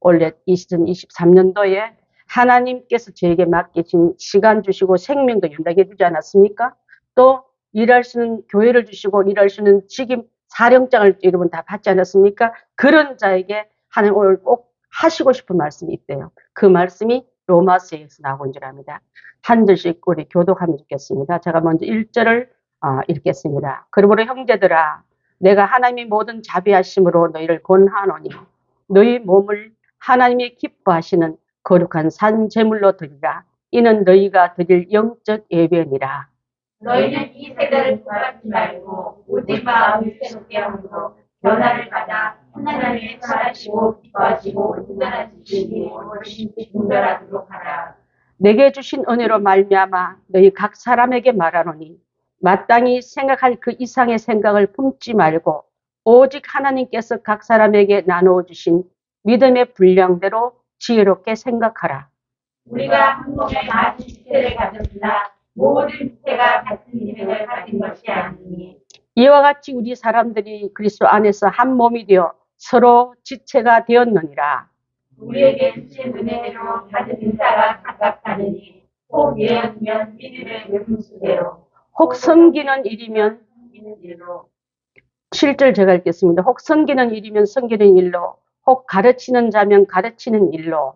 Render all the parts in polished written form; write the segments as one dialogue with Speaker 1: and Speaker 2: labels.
Speaker 1: 올해 2023년도에 하나님께서 저에게 맡기신 시간 주시고 생명도 연락해 주지 않았습니까? 또 일할 수 있는 교회를 주시고 일할 수 있는 직임 사령장을 여러분 다 받지 않았습니까? 그런 자에게 하나님 오늘 꼭 하시고 싶은 말씀이 있대요. 그 말씀이 로마서에서 나온 줄 압니다. 한 절씩 우리 교독하면 좋겠습니다. 제가 먼저 1절을 읽겠습니다. 그러므로 형제들아, 내가 하나님의 모든 자비하심으로 너희를 권하노니 너희 몸을 하나님이 기뻐하시는 거룩한 산 제물로 드리라. 이는 너희가 드릴 영적 예배니라.
Speaker 2: 너희는 이 세대를 구하지 말고 오직 마음을 새롭게 함으로 변화를 받아 하나님의 선하시고 기뻐하시고 온전하신 이름을 분별하도록 하라.
Speaker 1: 내게 주신 은혜로 말미암아 너희 각 사람에게 말하노니 마땅히 생각할 그 이상의 생각을 품지 말고 오직 하나님께서 각 사람에게 나누어 주신 믿음의 분량대로 지혜롭게 생각하라.
Speaker 2: 우리가 한 몸에 같은 지체를 가졌으나 모든 지체가 같은 이름을 가진 것이 아니니
Speaker 1: 이와 같이 우리 사람들이 그리스도 안에서 한 몸이 되어 서로 지체가 되었느니라.
Speaker 2: 우리에게 주신 은혜대로 받은 인사가 각각 다르니 혹 예언이면 믿음의 외분수대로
Speaker 1: 혹 섬기는 일이면
Speaker 2: 믿는 일로
Speaker 1: 7절 제가 읽겠습니다. 혹 섬기는 일이면 섬기는 일로, 혹 가르치는 자면 가르치는 일로,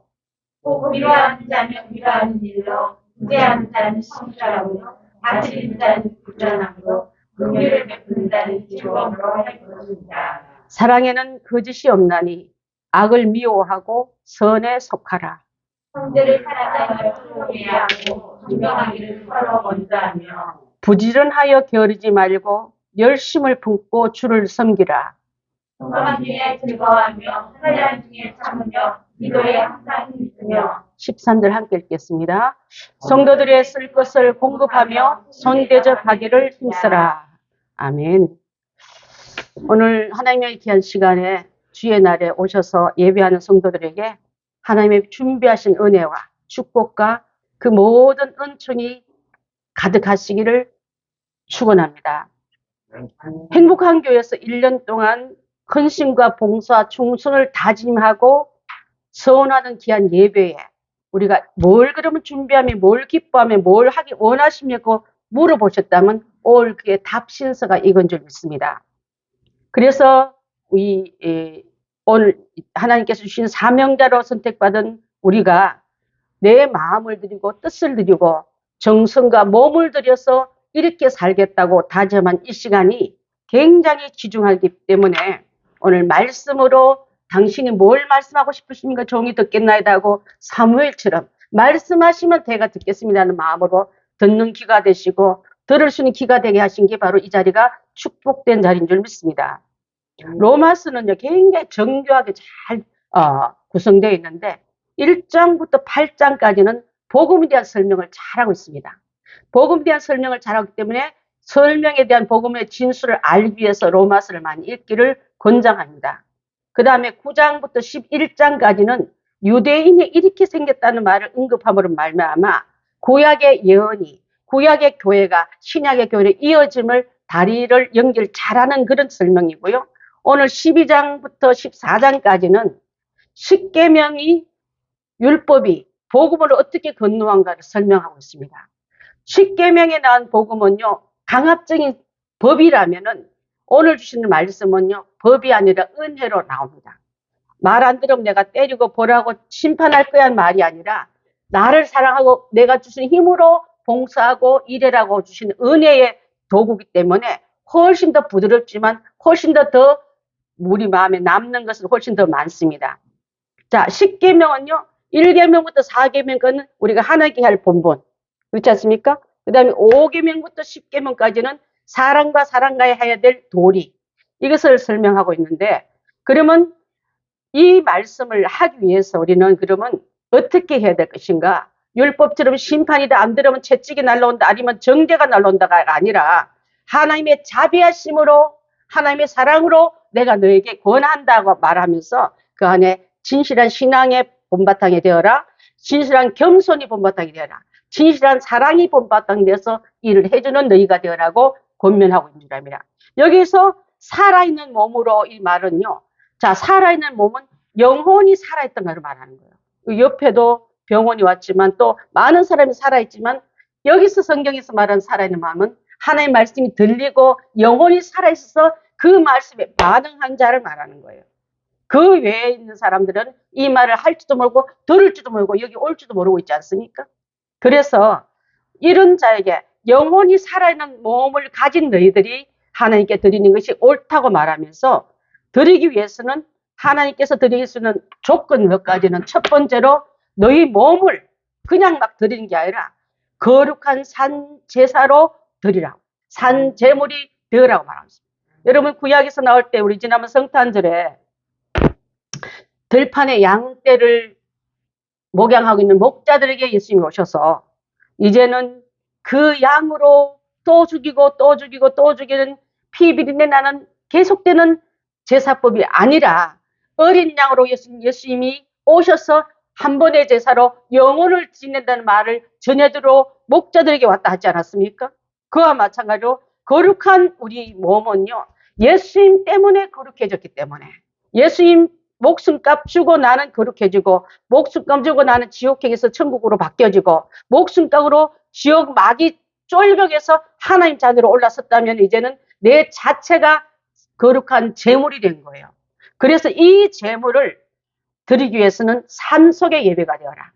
Speaker 2: 혹 위로하는 자면 위로하는 일로 구제하는 자는 성실함으로 다스리는 자는 부전함으로 긍휼을 베푸는 자는 즐거움으로 할 것입니다.
Speaker 1: 사랑에는 거짓이 없나니 악을 미워하고 선에 속하라.
Speaker 2: 형제를 사랑하여 서로 이해하고 존경하기를 서로 먼저하며
Speaker 1: 부지런하여 게으르지 말고 열심을 품고 주를 섬기라.
Speaker 2: 평범한 일에 즐거워하며 사냥 중에 참으며 기도에 항상 힘쓰며
Speaker 1: 13절 함께 읽겠습니다. 성도들의 쓸 것을 공급하며 손대접하기를 힘쓰라. 아멘. 오늘 하나님의 귀한 시간에 주의 날에 오셔서 예배하는 성도들에게 하나님의 준비하신 은혜와 축복과 그 모든 은총이 가득하시기를 축원합니다. 행복한 교회에서 1년 동안 헌신과 봉사, 충성을 다짐하고 서원하는 귀한 예배에 우리가 뭘 그러면 준비하며 뭘 기뻐하며 뭘 하기 원하시냐고 물어보셨다면 올 그의 답신서가 이건 줄 믿습니다. 그래서 오늘 하나님께서 주신 사명자로 선택받은 우리가 내 마음을 드리고 뜻을 드리고 정성과 몸을 들여서 이렇게 살겠다고 다짐한 이 시간이 굉장히 귀중하기 때문에 오늘 말씀으로 당신이 뭘 말씀하고 싶으십니까? 종이 듣겠나이다 하고 사무엘처럼 말씀하시면 제가 듣겠습니다 하는 마음으로 듣는 귀가 되시고 들을 수 있는 귀가 되게 하신 게 바로 이 자리가 축복된 자리인 줄 믿습니다. 로마서는요 굉장히 정교하게 잘 구성되어 있는데 1장부터 8장까지는 복음에 대한 설명을 잘하고 있습니다. 복음에 대한 설명을 잘하기 때문에 설명에 대한 복음의 진수를 알기 위해서 로마서를 많이 읽기를 권장합니다. 그 다음에 9장부터 11장까지는 유대인이 이렇게 생겼다는 말을 언급함으로 말미암아 구약의 예언이 구약의 교회가 신약의 교회로 이어짐을 다리를 연결 잘하는 그런 설명이고요. 오늘 12장부터 14장까지는 십계명이 율법이 복음을 어떻게 건너한가를 설명하고 있습니다. 십계명에 나온 복음은요 강압적인 법이라면은 오늘 주시는 말씀은요 법이 아니라 은혜로 나옵니다. 말 안 들으면 내가 때리고 벌하고 심판할 거야 말이 아니라 나를 사랑하고 내가 주신 힘으로 봉사하고 일해라고 주신 은혜의 도구이기 때문에 훨씬 더 부드럽지만 훨씬 더 우리 마음에 남는 것은 훨씬 더 많습니다. 자, 10계명은요 1계명부터 4계명까지는 우리가 하나님께 할 본분 그렇지 않습니까? 그 다음에 5계명부터 10계명까지는 사랑과 사랑가에 해야 될 도리 이것을 설명하고 있는데 그러면 이 말씀을 하기 위해서 우리는 그러면 어떻게 해야 될 것인가? 율법처럼 심판이다 안 들으면 채찍이 날라온다 아니면 정죄가 날라온다가 아니라 하나님의 자비하심으로 하나님의 사랑으로 내가 너에게 권한다고 말하면서 그 안에 진실한 신앙의 본바탕이 되어라. 진실한 겸손이 본바탕이 되어라. 진실한 사랑이 본바탕이 되어서 일을 해주는 너희가 되어라고 권면하고 있는 겁니다. 여기서 살아있는 몸으로 이 말은요. 자, 살아있는 몸은 영혼이 살아있던 걸 말하는 거예요. 그 옆에도 병원이 왔지만 또 많은 사람이 살아있지만 여기서 성경에서 말하는 살아있는 마음은 하나님의 말씀이 들리고 영혼이 살아있어서 그 말씀에 반응한 자를 말하는 거예요. 그 외에 있는 사람들은 이 말을 할지도 모르고 들을지도 모르고 여기 올지도 모르고 있지 않습니까? 그래서 이런 자에게 영혼이 살아있는 몸을 가진 너희들이 하나님께 드리는 것이 옳다고 말하면서 드리기 위해서는 하나님께서 드릴 수 있는 조건 몇 가지는 첫 번째로 너희 몸을 그냥 막 드리는 게 아니라 거룩한 산 제사로 드리라고. 산 제물이 되으라고 말합니다. 여러분 구약에서 나올 때 우리 지난번 성탄절에 들판에 양떼를 목양하고 있는 목자들에게 예수님이 오셔서 이제는 그 양으로 또 죽이고 또 죽이고 또 죽이는 피비린내 나는 계속되는 제사법이 아니라 어린 양으로 예수님이 오셔서 한 번의 제사로 영혼을 지낸다는 말을 전해들어 목자들에게 왔다 하지 않았습니까? 그와 마찬가지로 거룩한 우리 몸은요, 예수님 때문에 거룩해졌기 때문에 예수님 목숨값 주고 나는 거룩해지고 목숨값 주고 나는 지옥행에서 천국으로 바뀌어지고 목숨값으로 지옥 마귀 쫄벽에서 하나님 자녀로 올라섰다면 이제는 내 자체가 거룩한 제물이 된 거예요. 그래서 이 제물을 드리기 위해서는 삶 속의 예배가 되어라.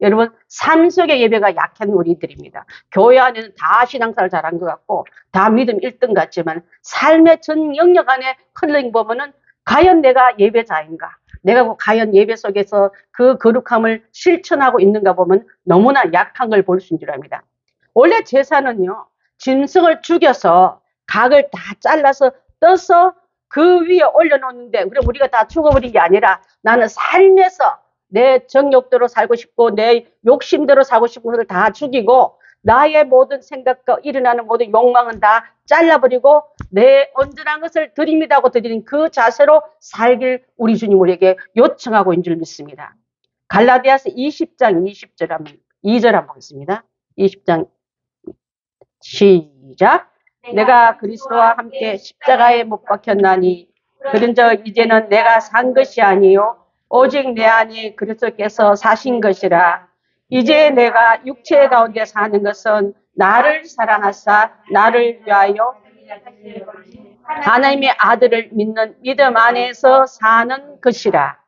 Speaker 1: 여러분 삶 속의 예배가 약한 우리들입니다. 교회 안에는 다 신앙생활 잘한 것 같고 다 믿음 1등 같지만 삶의 전 영역 안에 흘러인 보면은 과연 내가 예배자인가? 내가 과연 예배 속에서 그 거룩함을 실천하고 있는가 보면 너무나 약한 걸 볼 수 있는 줄 압니다. 원래 제사는요, 짐승을 죽여서 각을 다 잘라서 떠서 그 위에 올려놓는데, 그럼 우리가 다 죽어버린 게 아니라 나는 삶에서 내 정욕대로 살고 싶고 내 욕심대로 살고 싶은 것을 다 죽이고 나의 모든 생각과 일어나는 모든 욕망은 다 잘라버리고 내 온전한 것을 드립니다 하고 드리는 그 자세로 살길 우리 주님 우리에게 요청하고 있는 줄 믿습니다. 갈라디아서 20장 20절 한번 2절 한번 보겠습니다. 20장 시작. 내가 그리스도와 함께 십자가에 못 박혔나니 그런즉 이제는 내가 산 것이 아니요 오직 내 안에 그리스도께서 사신 것이라. 이제 내가 육체 가운데 사는 것은 나를 사랑하사 나를 위하여 하나님의 아들을 믿는 믿음 안에서 사는 것이라.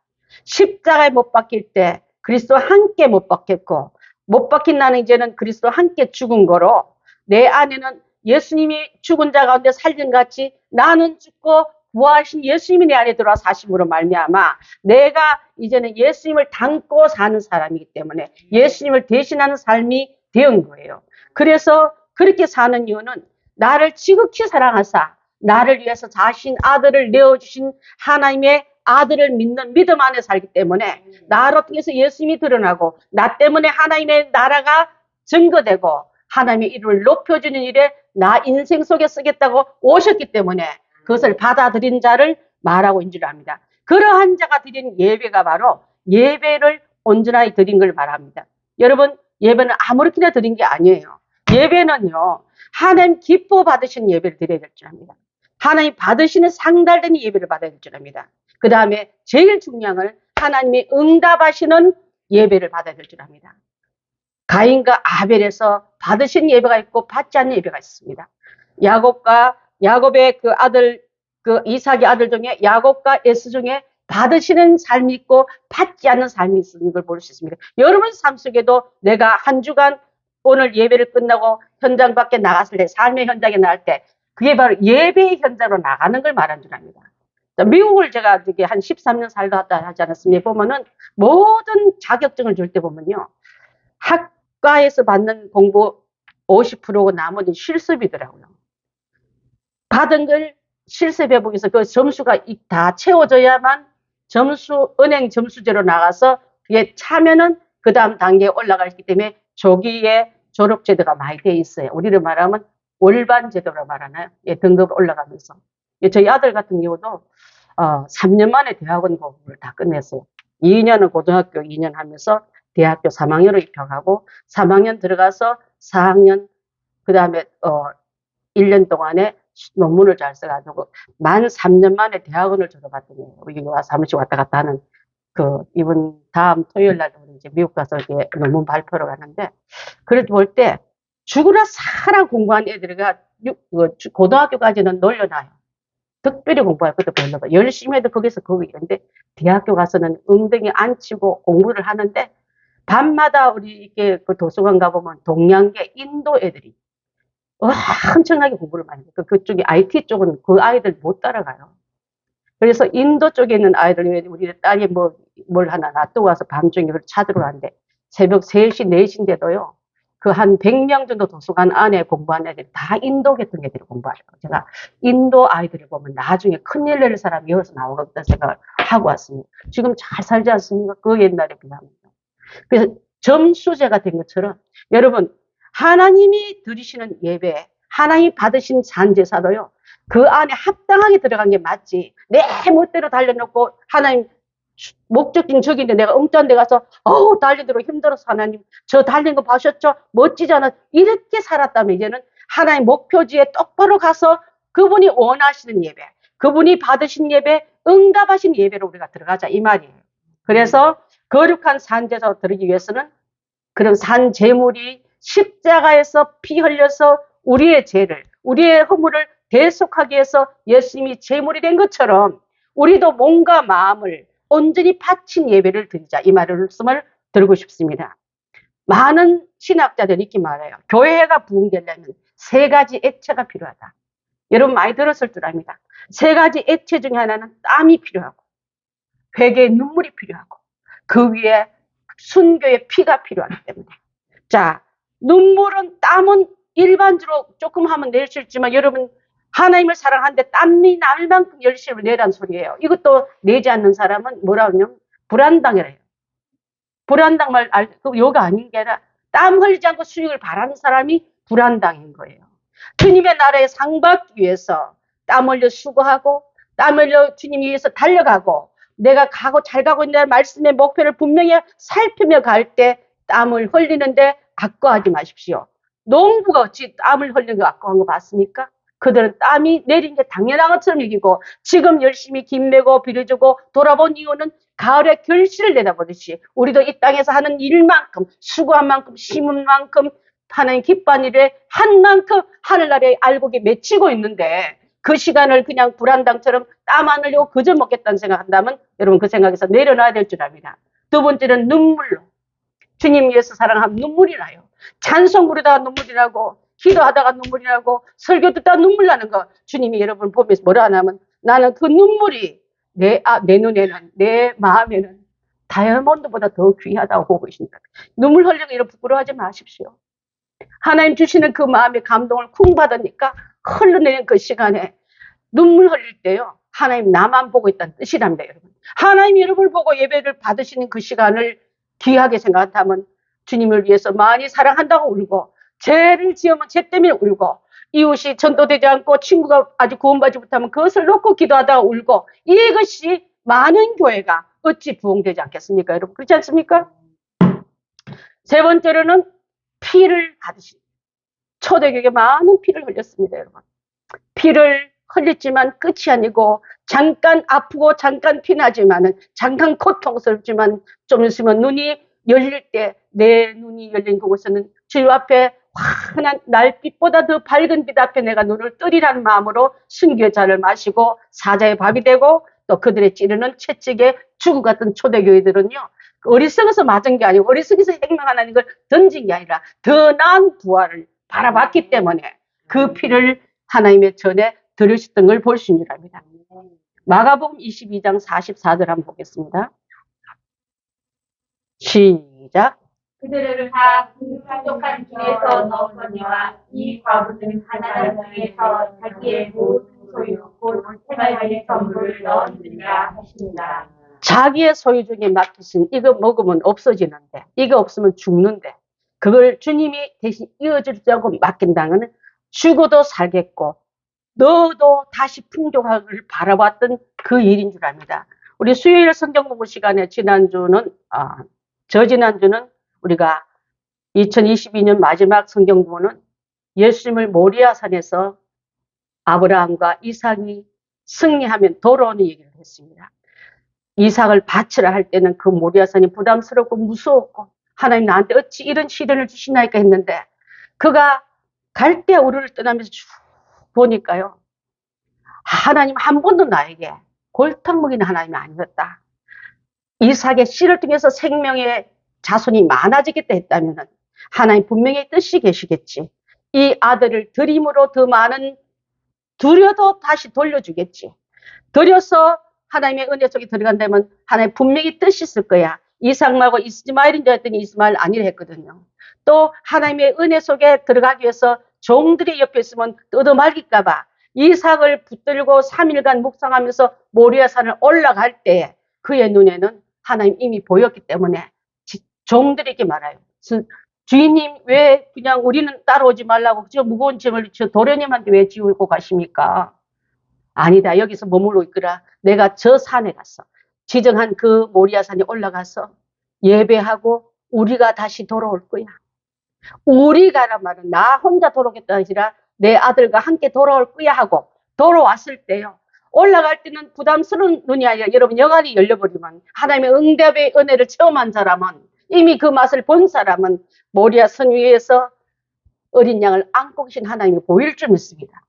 Speaker 1: 십자가에 못 박힐 때 그리스도 함께 못 박혔고 못 박힌 나는 이제는 그리스도 함께 죽은 거로 내 안에는 예수님이 죽은 자 가운데 살린 같이 나는 죽고 부활하신 예수님이 내 안에 들어와 사심으로 말미암아 내가 이제는 예수님을 닮고 사는 사람이기 때문에 예수님을 대신하는 삶이 되은 거예요. 그래서 그렇게 사는 이유는 나를 지극히 사랑하사 나를 위해서 자신 아들을 내어주신 하나님의 아들을 믿는 믿음 안에 살기 때문에 나로 통해서 예수님이 드러나고 나 때문에 하나님의 나라가 증거되고 하나님의 이름을 높여주는 일에 나 인생 속에 쓰겠다고 오셨기 때문에 그것을 받아들인 자를 말하고 있는 줄 압니다. 그러한 자가 드린 예배가 바로 예배를 온전하게 드린 걸 말합니다. 여러분 예배는 아무렇게나 드린 게 아니에요. 예배는요 하나님 기뻐 받으신 예배를 드려야 될 줄 압니다. 하나님 받으시는 상달된 예배를 받아야 될 줄 압니다. 그 다음에 제일 중요한 건 하나님이 응답하시는 예배를 받아야 될 줄 압니다. 가인과 아벨에서 받으신 예배가 있고 받지 않는 예배가 있습니다. 야곱의 그 아들, 그 이삭의 아들 중에 야곱과 에스 중에 받으시는 삶이 있고 받지 않는 삶이 있는 걸 볼 수 있습니다. 여러분 삶 속에도 내가 한 주간 오늘 예배를 끝나고 현장 밖에 나갔을 때, 삶의 현장에 나갈 때 그게 바로 예배의 현장으로 나가는 걸 말하는 줄 압니다. 미국을 제가 한 13년 살다 왔다 하지 않았습니까? 보면은 모든 자격증을 줄 때 보면요. 학과에서 받는 공부 50%고 나머지 실습이더라고요. 받은 걸 실습해 보기 위해서 그 점수가 다 채워져야만 은행 점수제로 나가서 그게 차면은 그 다음 단계에 올라가 있기 때문에 조기에 졸업제도가 많이 돼 있어요. 우리를 말하면 월반 제도로 말하나요? 예, 등급 올라가면서. 예, 저희 아들 같은 경우도 3년 만에 대학원 공부를 다 끝냈어요. 2년은 고등학교 2년 하면서 대학교 3학년으로 입학하고 3학년 들어가서 4학년 그 다음에 1년 동안에 논문을 잘 써가지고 만 3년 만에 대학원을 졸업했더니 여기 와서 한 번씩 왔다 갔다 하는 이번 다음 토요일 날 이제 미국 가서 이제 논문 발표를 하는데, 그래도 볼 때 죽으라 살아 공부한 애들이가 고등학교까지는 놀려놔요. 특별히 공부할 것도 별로 봐. 열심히 해도 거기서 거기. 근데 대학교 가서는 엉덩이 안 치고 공부를 하는데, 밤마다 우리 이렇게 그 도서관 가보면 동양계 인도 애들이 엄청나게 공부를 많이 해요. 그쪽이 IT 쪽은 그 아이들 못 따라가요. 그래서 인도 쪽에 있는 아이들, 우리 딸이 뭘 하나 놔두고 와서 밤중에 그걸 찾으러 가는데, 새벽 3시, 4시인데도요, 그 한 100명 정도 도서관 안에 공부하는 애들이 다 인도 계통 애들이 공부하죠. 제가 인도 아이들을 보면 나중에 큰일 낼 사람이 여기서 나오겠다 생각을 하고 왔습니다. 지금 잘 살지 않습니까? 그 옛날에 비하면. 그래서 점수제가 된 것처럼, 여러분, 하나님이 드리시는 예배, 하나님이 받으신 산제사도요, 그 안에 합당하게 들어간 게 맞지. 내 멋대로 달려놓고, 하나님, 목적지는 저기인데 내가 엉뚱한 데 가서, 달리도록 힘들어서 하나님, 저 달린 거 보셨죠? 멋지잖아. 이렇게 살았다면 이제는 하나님 목표지에 똑바로 가서 그분이 원하시는 예배, 그분이 받으신 예배, 응답하신 예배로 우리가 들어가자. 이 말이에요. 그래서 거룩한 산제사로 들어가기 위해서는 그런 산제물이 십자가에서 피 흘려서 우리의 죄를, 우리의 허물을 대속하기 위해서 예수님이 제물이 된 것처럼 우리도 몸과 마음을 온전히 바친 예배를 드리자. 이 말씀을 드리고 싶습니다. 많은 신학자들이 이렇게 말해요. 교회가 부흥되려면 3가지 액체가 필요하다. 여러분 많이 들었을 줄 압니다. 3가지 액체 중에 하나는 땀이 필요하고, 회개의 눈물이 필요하고, 그 위에 순교의 피가 필요하기 때문에. 자, 눈물은, 땀은 일반적으로 조금 하면 낼 수 있지만, 여러분, 하나님을 사랑하는데 땀이 날 만큼 열심히 내란 소리예요. 이것도 내지 않는 사람은 뭐라 하냐면 불안당이래요. 불안당 말, 요가 아닌 게 아니라 땀 흘리지 않고 수익을 바라는 사람이 불안당인 거예요. 주님의 나라에 상 받기 위해서 땀 흘려 수고하고, 땀 흘려 주님 위해서 달려가고, 내가 잘 가고 있는 말씀의 목표를 분명히 살피며 갈 때 땀을 흘리는데 아까워하지 마십시오. 농부가 어찌 땀을 흘리는 거 아까운 거 봤습니까? 그들은 땀이 내린 게 당연한 것처럼 여기고, 지금 열심히 김매고 비료주고 돌아본 이유는 가을에 결실을 내다보듯이 우리도 이 땅에서 하는 일만큼, 수고한 만큼, 심은 만큼, 하나님 기뻐하는 일에 한 만큼 하늘나라의 알곡이 맺히고 있는데, 그 시간을 그냥 불안당처럼 땀 안 흘리고 그저 먹겠다는 생각한다면 여러분 그 생각에서 내려놔야 될 줄 압니다. 2번째는 눈물로. 주님 위해서 사랑하면 눈물이 나요. 찬송 부르다가 눈물이 나고, 기도하다가 눈물이 나고, 설교 듣다가 눈물 나는 거, 주님이 여러분 보면서 뭐라 하냐면, 나는 그 눈물이 내 눈에는, 내 마음에는 다이아몬드보다 더 귀하다고 보고 있습니다. 눈물 흘리고 이런 부끄러워하지 마십시오. 하나님 주시는 그 마음의 감동을 쿵 받으니까 흘러내리는 그 시간에 눈물 흘릴 때요, 하나님 나만 보고 있다는 뜻이랍니다, 여러분. 하나님 여러분을 보고 예배를 받으시는 그 시간을 귀하게 생각한다면 주님을 위해서 많이 사랑한다고 울고, 죄를 지으면 죄 때문에 울고, 이웃이 전도되지 않고 친구가 아직 구원받지 못하면 그것을 놓고 기도하다가 울고, 이것이 많은 교회가 어찌 부흥되지 않겠습니까, 여러분? 그렇지 않습니까? 3번째로는 피를 받으신, 초대교회에 많은 피를 흘렸습니다, 여러분. 피를 흘렸지만 끝이 아니고, 잠깐 아프고 잠깐 피나지만은, 잠깐 고통스럽지만 좀 있으면 눈이 열릴 때, 내 눈이 열린 그곳에는 주님 앞에 환한 날빛보다 더 밝은 빛 앞에 내가 눈을 뜨리라는 마음으로 순교의 잔을 마시고 사자의 밥이 되고, 또 그들의 찌르는 채찍에 죽음 같은 초대교회들은요, 어리석어서 맞은 게 아니고 어리석어서 행명하는 걸 던진 게 아니라 더 나은 부활을 바라봤기 때문에 그 피를 하나님의 전에 들으셨던 걸 볼 수 있는 겁니다. 마가복음 22장 44절 한번 보겠습니다. 시작.
Speaker 2: 그들을 다 그 풍족한 길에서 넣었거니와 이 과부는 가난한 중에서 자기의 모든 소유 곧 생활의 선물을 넣었느니라 하십니다.
Speaker 1: 자기의 소유 중에 맡기신, 이거 먹으면 없어지는데, 이거 없으면 죽는데, 그걸 주님이 대신 이어주려고 맡긴다는, 죽어도 살겠고 너도 다시 풍족하기를 바라봤던 그 일인 줄 압니다. 우리 수요일 성경 공부 시간에 저지난주는 우리가 2022년 마지막 성경 공부는 예수님을 모리아산에서 아브라함과 이삭이 승리하면 돌아오는 얘기를 했습니다. 이삭을 바치라 할 때는 그 모리아산이 부담스럽고 무서웠고 하나님 나한테 어찌 이런 시련을 주시나이까 했는데 그가 갈대 우르를 떠나면서 쭉 보니까요. 하나님 한 번도 나에게 골탕 먹이는 하나님이 아니었다. 이삭의 씨를 통해서 생명의 자손이 많아지겠다 했다면 하나님 분명히 뜻이 계시겠지. 이 아들을 드림으로 더 많은 두려도 다시 돌려주겠지. 들여서 하나님의 은혜 속에 들어간다면 하나님 분명히 뜻이 있을 거야. 이삭 말고 이스마엘인 줄 알았더니 이스마엘 아니라 했거든요. 또 하나님의 은혜 속에 들어가기 위해서 종들이 옆에 있으면 뜯어말릴까 봐 이삭을 붙들고 3일간 묵상하면서 모리아산을 올라갈 때 그의 눈에는 하나님 이미 보였기 때문에 종들에게 말아요. 주인님 왜 그냥 우리는 따라오지 말라고 저 무거운 짐을 저 도련님한테 왜 지우고 가십니까? 아니다. 여기서 머물러 있거라. 내가 저 산에 가서 지정한 그 모리아산에 올라가서 예배하고 우리가 다시 돌아올 거야. 우리가란 말은 나 혼자 돌아오겠다 아니라 내 아들과 함께 돌아올 거야 하고 돌아왔을 때요. 올라갈 때는 부담스러운 눈이 아니라 여러분 영안이 열려버리면 하나님의 응답의 은혜를 체험한 사람은 이미 그 맛을 본 사람은 모리아 선 위에서 어린 양을 안고 계신 하나님이 보일 줄 믿습니다.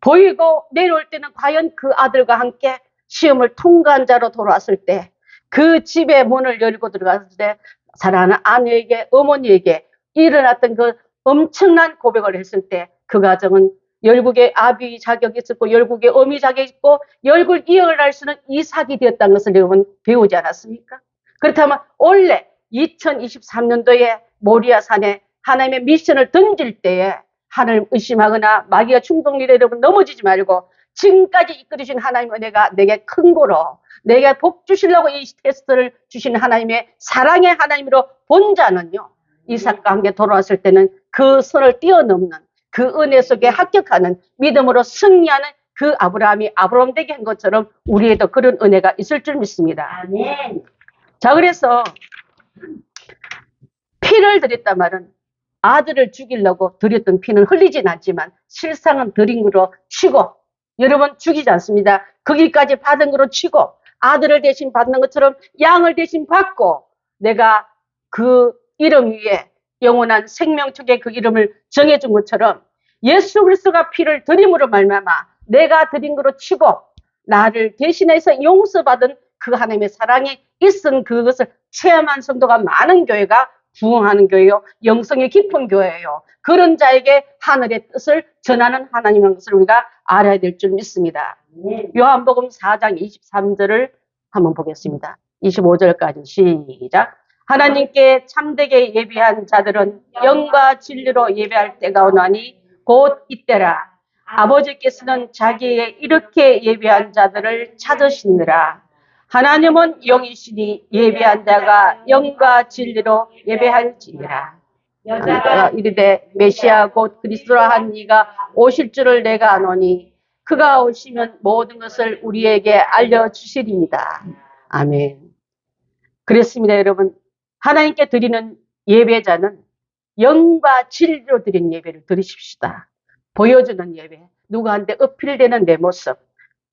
Speaker 1: 보이고 내려올 때는 과연 그 아들과 함께 시험을 통과한 자로 돌아왔을 때 그 집의 문을 열고 들어갔을 때 사랑하는 아내에게 어머니에게 일어났던 그 엄청난 고백을 했을 때 그 가정은 열국의 아비 자격이 있었고 열국의 어미 자격이 있고 열국을 이어갈 수는 이삭이 되었다는 것을 여러분 배우지 않았습니까? 그렇다면 원래 2023년도에 모리아산에 하나님의 미션을 던질 때에 하나님 의심하거나 마귀가 충동일에 여러분 넘어지지 말고 지금까지 이끌으신 하나님의 은혜가 내게 큰 거로 내게 복 주시려고 이 테스트를 주신 하나님의 사랑의 하나님으로 본 자는요. 이삭과 함께 돌아왔을 때는 그 선을 뛰어넘는 그 은혜 속에 합격하는 믿음으로 승리하는 그 아브라함이 아브라함 되게 한 것처럼 우리에도 그런 은혜가 있을 줄 믿습니다.
Speaker 2: 아멘.
Speaker 1: 자, 그래서 피를 드렸단 말은 아들을 죽이려고 드렸던 피는 흘리진 않지만 실상은 드린 거로 치고 여러분 죽이지 않습니다. 거기까지 받은 거로 치고 아들을 대신 받는 것처럼 양을 대신 받고 내가 그 이름 위에 영원한 생명책에 그 이름을 정해준 것처럼 예수 그리스도가 피를 드림으로 말미암아 내가 드린 거로 치고 나를 대신해서 용서받은 그 하나님의 사랑이 있은 그것을 체험한 성도가 많은 교회가 부흥하는 교회요. 영성이 깊은 교회예요. 그런 자에게 하늘의 뜻을 전하는 하나님의 것을 우리가 알아야 될 줄 믿습니다. 요한복음 4장 23절을 한번 보겠습니다. 25절까지 시작. 하나님께 참되게 예배한 자들은 영과 진리로 예배할 때가 오나니 곧 이때라. 아버지께서는 자기의 이렇게 예배한 자들을 찾으시느라. 하나님은 영이시니 예배한 자가 영과 진리로 예배할지니라. 여자가 이르되 메시아 곧 그리스도라 한 이가 오실 줄을 내가 아노니 그가 오시면 모든 것을 우리에게 알려주시리이다. 아멘. 그렇습니다, 여러분. 하나님께 드리는 예배자는 영과 진리로 드린 예배를 드리십시다. 보여주는 예배, 누구한테 어필되는 내 모습,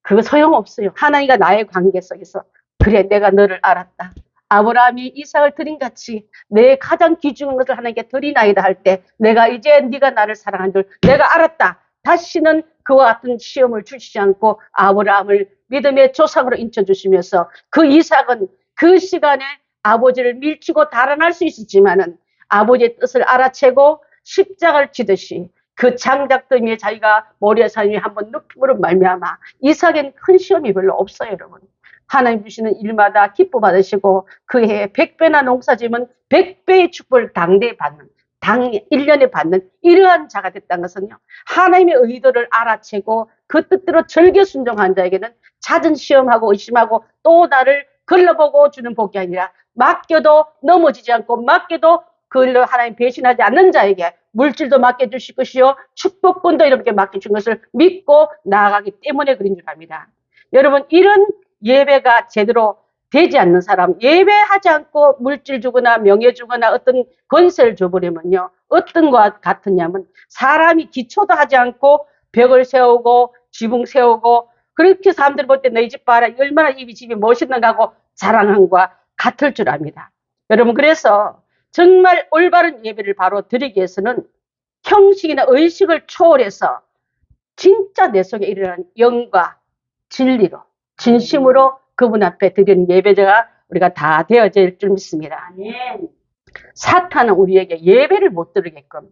Speaker 1: 그거 소용없어요. 하나님과 나의 관계 속에서 그래 내가 너를 알았다. 아브라함이 이삭을 드린 같이 내 가장 귀중한 것을 하나님께 드리나이다 할 때 내가 이제 네가 나를 사랑한 줄 내가 알았다. 다시는 그와 같은 시험을 주시지 않고 아브라함을 믿음의 조상으로 인쳐주시면서 그 이삭은 그 시간에 아버지를 밀치고 달아날 수 있었지만은 아버지의 뜻을 알아채고 십자가를 지듯이 그 장작더미에 자기가 모리아산 위에 한번 눕힘으로 말미암아 이삭엔 큰 시험이 별로 없어요, 여러분. 하나님 주시는 일마다 기뻐 받으시고 그 해에 100배나 농사지면 100배의 축복을 당대에 받는, 당 1년에 받는 이러한 자가 됐다는 것은요. 하나님의 의도를 알아채고 그 뜻대로 절개 순종한 자에게는 잦은 시험하고 의심하고 또 나를 걸러보고 주는 복이 아니라 맡겨도 넘어지지 않고 맡겨도 그걸로 하나님 배신하지 않는 자에게 물질도 맡겨주실 것이요 축복권도 이렇게 맡겨준 것을 믿고 나아가기 때문에 그런 줄 압니다. 여러분 이런 예배가 제대로 되지 않는 사람, 예배하지 않고 물질 주거나 명예 주거나 어떤 권세를 줘버리면요 어떤 것 같으냐면 사람이 기초도 하지 않고 벽을 세우고 지붕 세우고 그렇게 사람들 볼 때 너희 집 봐라 얼마나 이 집이 멋있는가 하고 자랑함과 같을 줄 압니다. 여러분, 그래서 정말 올바른 예배를 바로 드리기 위해서는 형식이나 의식을 초월해서 진짜 내 속에 일어나는 영과 진리로 진심으로 그분 앞에 드리는 예배자가 우리가 다 되어질 줄 믿습니다.
Speaker 2: 아멘.
Speaker 1: 사탄은 우리에게 예배를 못 드리게끔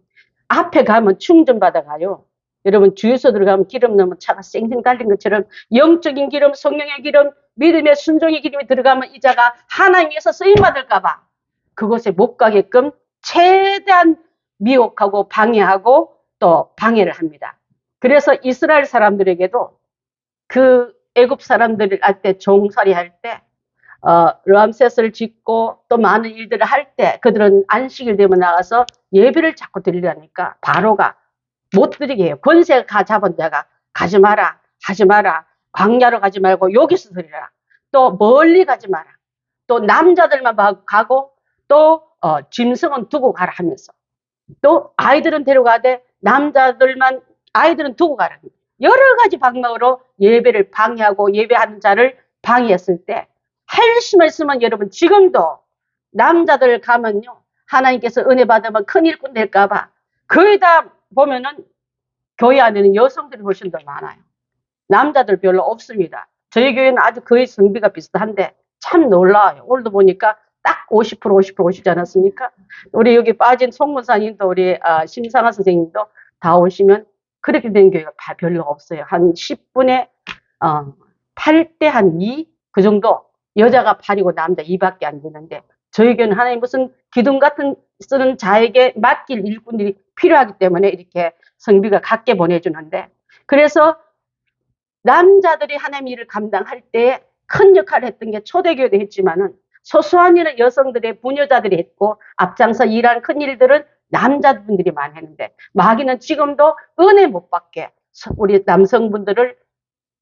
Speaker 1: 앞에 가면 충전받아 가요. 여러분, 주유소 들어가면 기름 넣으면 차가 쌩쌩 달린 것처럼 영적인 기름, 성령의 기름, 믿음의 순종의 기름이 들어가면 이 자가 하나님께서 쓰임받을까 봐 그곳에 못 가게끔 최대한 미혹하고 방해하고 또 방해를 합니다. 그래서 이스라엘 사람들에게도 그 애굽 사람들을 할 때 종살이 할 때 람셋을 짓고 또 많은 일들을 할 때 그들은 안식일 되면 나가서 예배를 자꾸 드리려니까 바로가 못 드리게 해요. 권세가 잡은 자가 가지 마라, 하지 마라, 광야로 가지 말고 여기서 드리라. 또 멀리 가지 마라. 또 남자들만 가고 또 짐승은 두고 가라 하면서 또 아이들은 데려가되 남자들만 아이들은 두고 가라. 여러 가지 방법으로 예배를 방해하고 예배하는 자를 방해했을 때 할 수만 있으면 여러분 지금도 남자들 가면요 하나님께서 은혜 받으면 큰 일꾼 될까봐 거의 다 보면은 교회 안에는 여성들이 훨씬 더 많아요. 남자들 별로 없습니다. 저희 교회는 아주 거의 성비가 비슷한데 참 놀라워요. 오늘도 보니까 딱 50% 오시지 않았습니까? 우리 여기 빠진 송문사님도 우리 심상아 선생님도 다 오시면 그렇게 된 교회가 별로 없어요. 한 10분에 8대 한 2? 그 정도 여자가 8이고 남자 2밖에 안 되는데 저희 교회는 하나님 무슨 기둥 같은 쓰는 자에게 맡길 일꾼들이 필요하기 때문에 이렇게 성비가 같게 보내주는데 그래서 남자들이 하나님 일을 감당할 때 큰 역할을 했던 게 초대교회도 했지만은 소소한 일은 여성들의 부녀자들이 했고 앞장서 일한 큰 일들은 남자분들이 많이 했는데 마귀는 지금도 은혜 못 받게 우리 남성분들을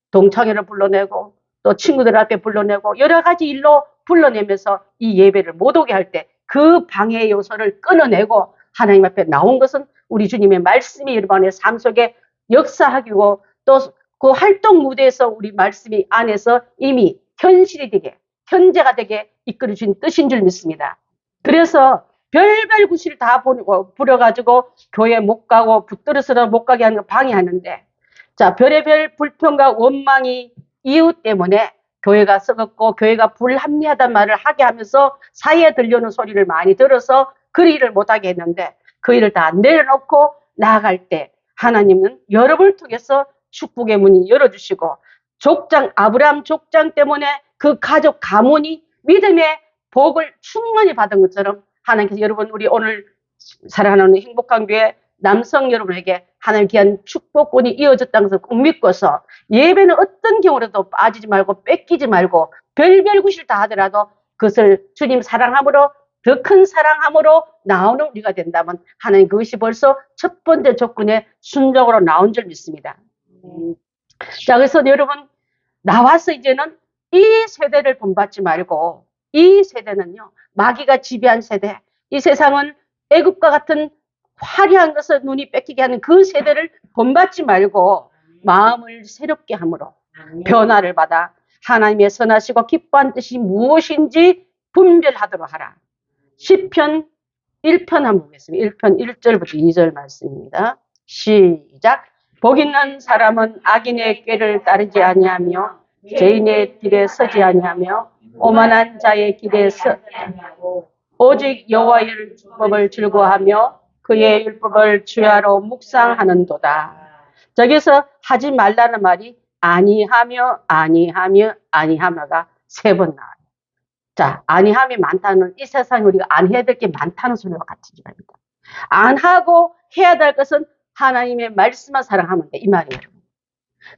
Speaker 1: 동창회를 불러내고 또 친구들 앞에 불러내고 여러 가지 일로 불러내면서 이 예배를 못 오게 할 때 그 방해 요소를 끊어내고 하나님 앞에 나온 것은 우리 주님의 말씀이 여러분의 삶 속에 역사하고 또 그 활동 무대에서 우리 말씀이 안에서 이미 현실이 되게 현재가 되게 이끌어 주신 뜻인 줄 믿습니다. 그래서 별별 구실 다 부려가지고 교회 못 가고 붙들어서 못 가게 하는 거 방해하는데 자 별의별 불평과 원망이 이유 때문에 교회가 썩었고 교회가 불합리하다는 말을 하게 하면서 사이에 들려오는 소리를 많이 들어서 그 일을 못하게 했는데 그 일을 다 내려놓고 나아갈 때 하나님은 여러분을 통해서 축복의 문이 열어주시고 족장 아브라함 족장 때문에 그 가족 가문이 믿음의 복을 충만히 받은 것처럼 하나님께서 여러분 우리 오늘 사랑하는 행복한 교회 남성 여러분에게 하나님 귀한 축복권이 이어졌다는 것을 꼭 믿고서 예배는 어떤 경우라도 빠지지 말고 뺏기지 말고 별별 구실 다 하더라도 그것을 주님 사랑함으로 더 큰 사랑함으로 나오는 우리가 된다면 하나님 그것이 벌써 첫 번째 조건에 순종으로 나온 줄 믿습니다. 자 그래서 여러분 나와서 이제는 이 세대를 본받지 말고 이 세대는요 마귀가 지배한 세대 이 세상은 애국과 같은 화려한 것을 눈이 뺏기게 하는 그 세대를 본받지 말고 마음을 새롭게 함으로 변화를 받아 하나님의 선하시고 기뻐한 뜻이 무엇인지 분별하도록 하라. 시편 1편 한번 보겠습니다. 1편 1절부터 2절 말씀입니다. 시작. 복 있는 사람은 악인의 꾀를 따르지 아니하며 죄인의 길에 서지 아니하며 오만한 자의 길에 오직 여호와의 율법을 즐거워하며 그의 율법을 주야로 묵상하는도다. 저기서 하지 말라는 말이 아니하며 아니하며가 3번 나와요. 자, 아니함이 많다는 이 세상에 우리가 안 해야 될 게 많다는 소리와 같은 말입니다. 안 하고 해야 될 것은 하나님의 말씀만 사랑하면 돼. 이 말이에요.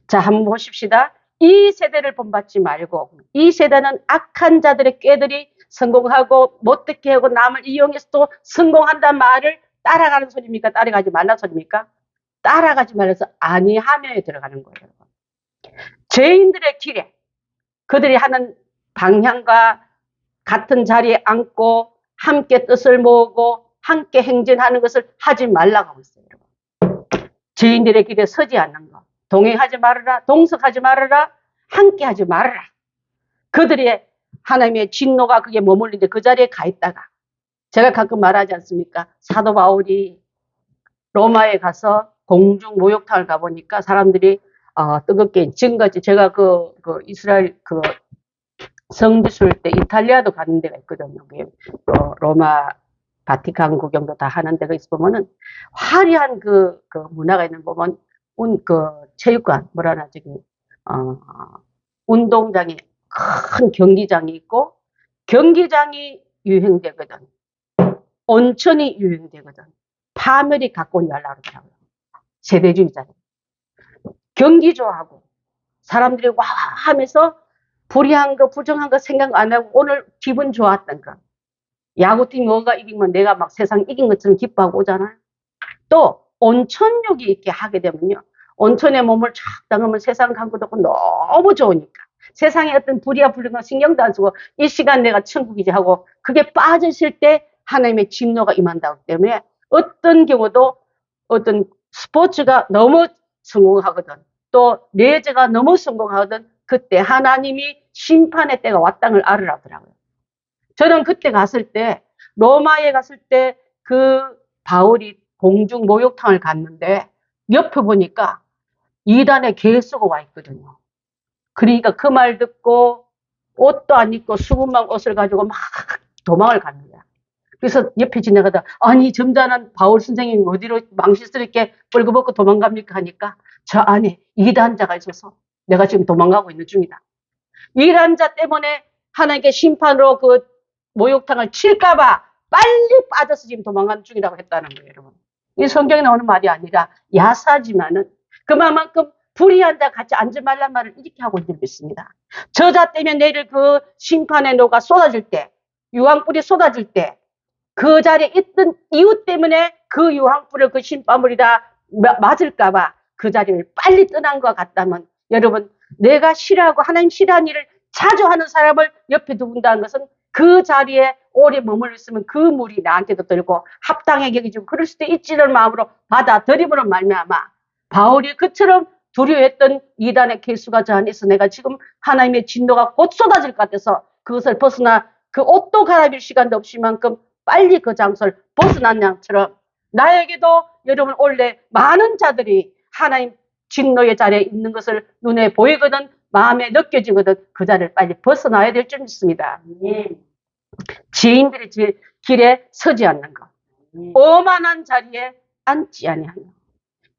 Speaker 1: 자, 한번 보십시다. 이 세대를 본받지 말고 이 세대는 악한 자들의 꾀들이 성공하고 못되게 하고 남을 이용해서 또 성공한다는 말을 따라가는 소리입니까? 따라가지 말라는 소리입니까? 따라가지 말라서 아니하며에 들어가는 거예요. 죄인들의 길에 그들이 하는 방향과 같은 자리에 앉고 함께 뜻을 모으고 함께 행진하는 것을 하지 말라고 하고 있어요. 죄인들의 길에 서지 않는 것. 동행하지 말아라, 동석하지 말아라, 함께하지 말아라. 그들의 하나님의 진노가 그게 머물는데 그 자리에 가 있다가 제가 가끔 말하지 않습니까? 사도 바울이 로마에 가서 공중 목욕탕을 가보니까 사람들이 뜨겁게 지금까지 제가 그 이스라엘 그 성지순 때 이탈리아도 가는 데가 있거든요. 로마 바티칸 구경도 다 하는 데가 있어 보면은 화려한 그 문화가 있는 보면 그 체육관 뭐라나 저기 운동장이 큰 경기장이 있고 경기장이 유행되거든. 온천이 유행되거든. 파멸이 갖고 온 날라 그러더라고요. 세대주의자들. 경기 좋아하고 사람들이 와 하면서 불의한 거 부정한 거 생각 안 하고 오늘 기분 좋았던 거. 야구팀 뭐가 이기면 내가 막 세상 이긴 것처럼 기뻐하고 오잖아요. 또 온천욕이 이렇게 하게 되면요. 온천에 몸을 쫙 담으면 세상 간 것도 없고 너무 좋으니까. 세상에 어떤 불의와 불의가 신경도 안 쓰고 이 시간 내가 천국이지 하고 그게 빠졌을 때 하나님의 진노가 임한다기 때문에 어떤 경우도 어떤 스포츠가 너무 성공하거든. 또 레저가 너무 성공하거든. 그때 하나님이 심판의 때가 왔다는 걸 알으라더라고요. 저는 그때 갔을 때 로마에 갔을 때 그 바울이 공중 목욕탕을 갔는데 옆에 보니까 이단의 개수가 와 있거든요. 그러니까 그 말 듣고 옷도 안 입고 수분만 옷을 가지고 막 도망을 가는 거야. 그래서 옆에 지나가다 아니 점잖은 바울 선생님 어디로 망실스럽게 뻘거벗고 도망갑니까 하니까 저 안에 이단자가 있어서 내가 지금 도망가고 있는 중이다. 이단자 때문에 하나님께 심판으로 그 목욕탕을 칠까봐 빨리 빠져서 지금 도망가는 중이라고 했다는 거예요, 여러분. 이 성경에 나오는 말이 아니라 야사지만은 그만큼 불의한 자 같이 앉지 말란 말을 이렇게 하고 있는 것입니다. 저자 때문에 내일 그 심판의 노가 쏟아질 때, 유황불이 쏟아질 때, 그 자리에 있던 이유 때문에 그 유황불을 그 심판물이 다 맞을까봐 그 자리를 빨리 떠난 것 같다면 여러분 내가 싫어하고 하나님 싫어하는 일을 자주 하는 사람을 옆에 두는다는 것은 그 자리에 오래 머물러 있으면 그 물이 나한테도 들고 합당하게 여기지고 그럴 수도 있지를 마음으로 받아들임으로 말미암아 바울이 그처럼 두려워했던 이단의 개수가 저 안에 있어 내가 지금 하나님의 진노가 곧 쏟아질 것 같아서 그것을 벗어나 그 옷도 갈아입을 시간도 없을 만큼 빨리 그 장소를 벗어난 양처럼 나에게도 여러분 원래 많은 자들이 하나님 진노의 자리에 있는 것을 눈에 보이거든 마음에 느껴지거든 그 자리를 빨리 벗어나야 될 줄 믿습니다. 지인들의 길에 서지 않는 것. 오만한 자리에 앉지 아니하며.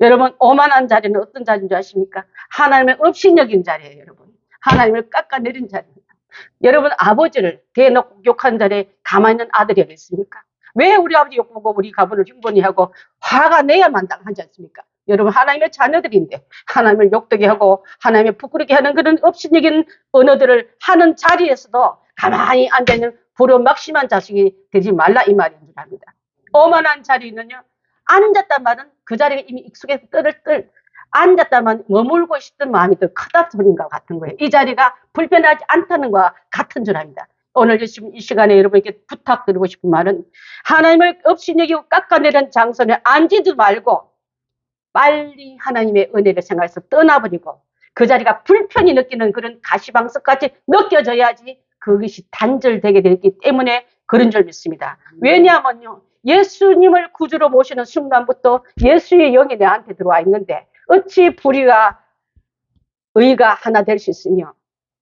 Speaker 1: 여러분 오만한 자리는 어떤 자리인 줄 아십니까? 하나님의 업신여긴 자리예요. 여러분. 하나님을 깎아내린 자리입니다. 여러분 아버지를 대놓고 욕한 자리에 가만히 있는 아들이 어딨습니까? 왜 우리 아버지 욕보고 우리 가부를 흉보니 하고 화가 내야 만당하지 않습니까? 여러분 하나님의 자녀들인데 하나님을 욕되게 하고 하나님을 부끄럽게 하는 그런 업신여긴 언어들을 하는 자리에서도 가만히 앉아있는 불효막심한 자식이 되지 말라 이 말인 줄 압니다. 오만한 자리는요. 앉았단 말은 그 자리에 이미 익숙해서 앉았다만 머물고 싶던 마음이 더 크다 소린 것 같은 거예요. 이 자리가 불편하지 않다는 것과 같은 줄 압니다. 오늘 이 시간에 여러분에게 부탁드리고 싶은 말은 하나님을 업신여기고 깎아내린 장소에 앉지도 말고 빨리 하나님의 은혜를 생각해서 떠나버리고 그 자리가 불편히 느끼는 그런 가시방석같이 느껴져야지 그것이 단절되게 되기 때문에 그런 줄 믿습니다. 왜냐하면요. 예수님을 구주로 모시는 순간부터 예수의 영이 내한테 들어와 있는데 어찌 불의와 의가 하나 될 수 있으며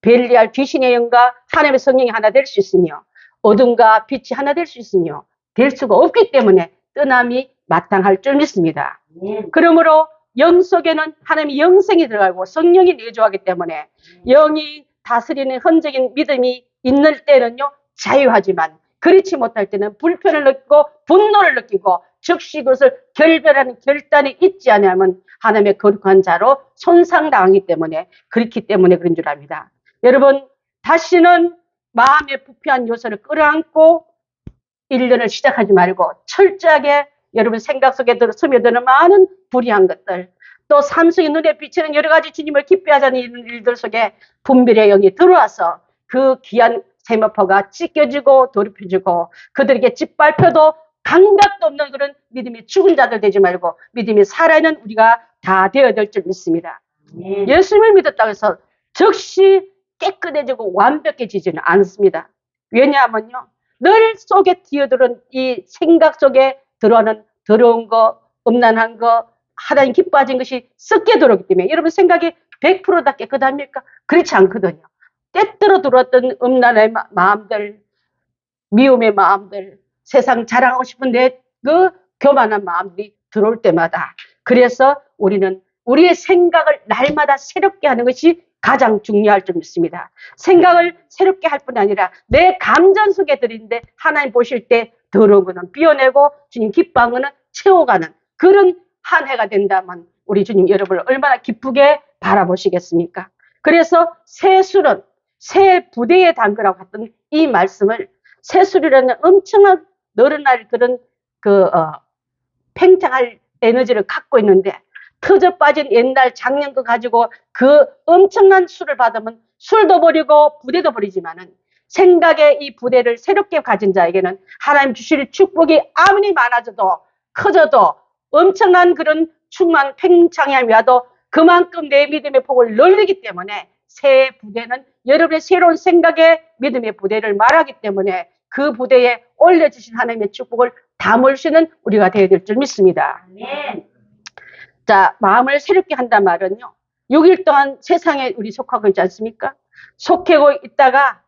Speaker 1: 벨리알 귀신의 영과 하나님의 성령이 하나 될 수 있으며 어둠과 빛이 하나 될 수 있으며 될 수가 없기 때문에 떠남이 마땅할 줄 믿습니다. 그러므로 영 속에는 하나님의 영생이 들어가고 성령이 내주하기 때문에 영이 다스리는 흔적인 믿음이 있는 때는요 자유하지만 그렇지 못할 때는 불편을 느끼고 분노를 느끼고 즉시 그것을 결별하는 결단이 있지 않으면 하나님의 거룩한 자로 손상당하기 때문에 그렇기 때문에 그런 줄 압니다. 여러분 다시는 마음의 부패한 요소를 끌어안고 1년을 시작하지 말고 철저하게 여러분 생각 속에 스며드는 많은 불의한 것들 또 삶 속에 눈에 비치는 여러 가지 주님을 기뻐하자는 일들 속에 분별의 영이 들어와서 그 귀한 세마포가 찢겨지고 더럽혀지고 그들에게 짓밟혀도 감각도 없는 그런 믿음이 죽은 자들 되지 말고 믿음이 살아있는 우리가 다 되어야 될 줄 믿습니다.
Speaker 2: 아멘.
Speaker 1: 예수님을 믿었다고 해서 즉시 깨끗해지고 완벽해지지는 않습니다. 왜냐하면요, 늘 속에 뛰어드는 이 생각 속에 들어오는 더러운 거, 음란한 거, 하나님 기뻐하신 것이 썩게 들어오기 때문에 여러분 생각이 100%다 깨끗합니까? 그렇지 않거든요. 때때로 들어왔던 음란의 마음들, 미움의 마음들, 세상 자랑하고 싶은 내 그 교만한 마음들이 들어올 때마다, 그래서 우리는 우리의 생각을 날마다 새롭게 하는 것이 가장 중요할 줄 믿습니다. 생각을 새롭게 할 뿐 아니라 내 감정 속에 들이는데 하나님 보실 때 더러운 거는 비워내고 주님 기뻐한 거는 채워가는 그런 한 해가 된다면 우리 주님 여러분을 얼마나 기쁘게 바라보시겠습니까? 그래서 새술은 새 부대에 담그라고 했던 이 말씀을, 새술이라는 엄청난 늘어날 그런 팽창할 에너지를 갖고 있는데, 터져 빠진 옛날 작년 거 가지고 그 엄청난 술을 받으면 술도 버리고 부대도 버리지만은 생각의 이 부대를 새롭게 가진 자에게는 하나님 주실 축복이 아무리 많아져도 커져도 엄청난 그런 충만 팽창함이 와도 그만큼 내 믿음의 폭을 늘리기 때문에 새 부대는 여러분의 새로운 생각의 믿음의 부대를 말하기 때문에 그 부대에 올려주신 하나님의 축복을 담을 수 있는 우리가 되어야 될 줄 믿습니다.
Speaker 2: 아멘.
Speaker 1: 자, 마음을 새롭게 한단 말은요, 6일 동안 세상에 우리 속하고 있지 않습니까? 속하고 있다가